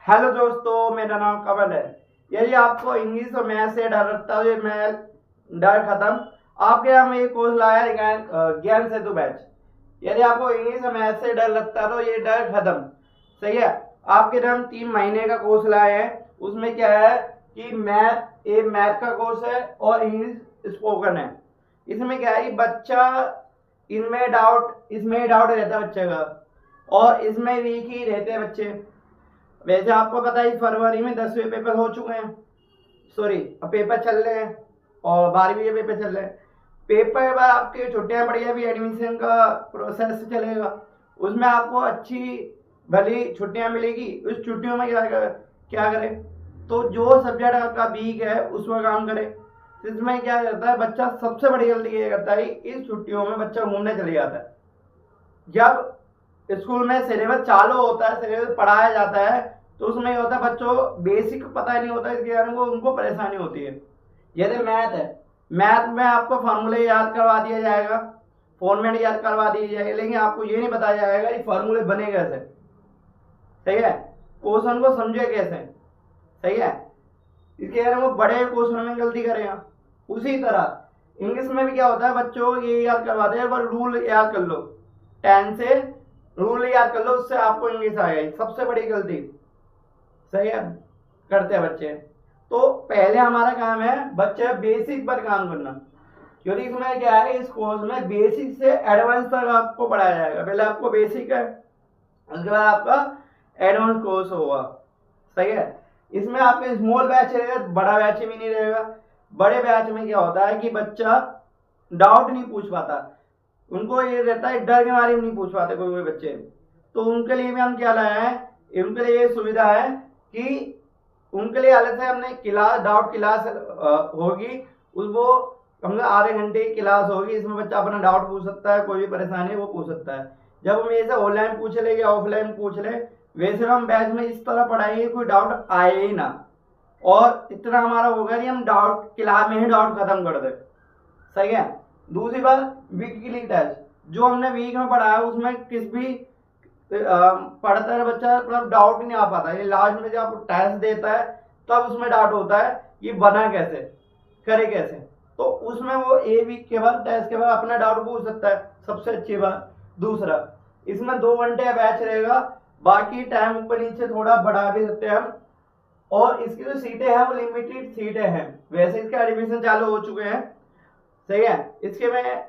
Hello दोस्तों, मेरा नाम कमल है। यदि आपको इंग्लिश और मैथ से डर लगता है, मैं डर खत्म। आपके यहाँ में ये कोर्स लाया है ज्ञान सेतु बैच। यदि आपको इंग्लिश और मैथ से डर लगता है तो ये डर खत्म। सही है। आपके लिए हम 3 महीने का कोर्स लाए हैं। उसमें क्या है कि मैथ का कोर्स है और इंग्लिश स्पोकन है। इसमें क्या है कि बच्चा इसमें डाउट रहता है बच्चे का, और इसमें वीक ही रहते हैं बच्चे। वैसे आपको पता है फरवरी में 10वें पेपर हो चुके हैं। सॉरी, अब पेपर चल रहे हैं और 12वीं के पेपर चल रहे हैं। पेपर के बाद आपके छुट्टियां पड़ी है, अभी एडमिशन का प्रोसेस चलेगा। उसमें आपको अच्छी भली छुट्टियां मिलेगी। उस छुट्टियों में क्या करें, तो जो सब्जेक्ट आपका वीक है उसमें काम करें। इसमें क्या करता है बच्चा, सबसे बड़ी गलती ये करता है, इस छुट्टियों में बच्चा घूमने चले जाता है। जब स्कूल में सिलेबस चालू होता है, सिलेबस पढ़ाया जाता है, तो उसमें ये होता है बच्चों बेसिक पता नहीं होता, इसके कारण वो उनको परेशानी होती है। जैसे मैथ है, मैथ में आपको फार्मूले याद करवा दिया जाएगा, फॉर्मेट याद करवा दिया जाएगा, लेकिन आपको ये नहीं बताया जाएगा कि फार्मूले बने कैसे। सही है। क्वेश्चन को समझे कैसे। सही है। इसके कारण वो बड़े क्वेश्चन में गलती करेगा। उसी तरह इंग्लिश में भी क्या होता है, बच्चों को ये याद करवाते हैं, रूल याद कर लो, 10 से रूल याद कर लो, उससे आपको इंग्लिश आएगी। सबसे बड़ी गलती सही है करते हैं बच्चे। तो पहले हमारा काम है बच्चे बेसिक पर काम करना, क्योंकि इसमें क्या है, इस कोर्स में बेसिक से एडवांस तक आपको पढ़ाया जाएगा। पहले आपको बेसिक है, उसके बाद आपका एडवांस कोर्स होगा। सही है। इसमें आपके स्मॉल बैच रहेगा, बड़ा बैच भी नहीं रहेगा। बड़े बैच में क्या होता है कि बच्चा डाउट नहीं पूछ पाता, उनको ये रहता है डर के मारे नहीं पूछ पाते कोई बच्चे। तो उनके लिए भी हम क्या लाए हैं, उनके लिए ये सुविधा है कि उनके लिए अलग से हमने डाउट क्लास होगी। वो कम से आधे घंटे की क्लास होगी। इसमें बच्चा अपना डाउट पूछ सकता है, कोई भी परेशानी है वो पूछ सकता है। जब हम ऐसे ऑनलाइन पूछ ले या ऑफलाइन पूछ ले, वैसे हम बैच में इस तरह पढ़ाएंगे कोई डाउट आए ही ना, और इतना हमारा होगा नहीं हम डाउट क्लास में ही डाउट खत्म कर दे। सही है। दूसरी बात, वीकली टेस्ट जो हमने वीक में पढ़ा है उसमें किस भी पढ़ता है बच्चा, मतलब डाउट नहीं आ पाता। ये लास्ट में जब टेस्ट देता है तब उसमें डाउट होता है कि बना कैसे, करे कैसे। तो उसमें वो ए वीक के बाद, टेस्ट के बाद अपना डाउट पूछ सकता है। सबसे अच्छी बात। दूसरा, इसमें 2 घंटे का बैच रहेगा, बाकी टाइम ऊपर नीचे थोड़ा बढ़ा भी सकते हैं हम। और इसकी जो सीटें हैं वो लिमिटेड सीटें हैं। वैसे इसके एडमिशन चालू हो चुके हैं। सही है। इसके में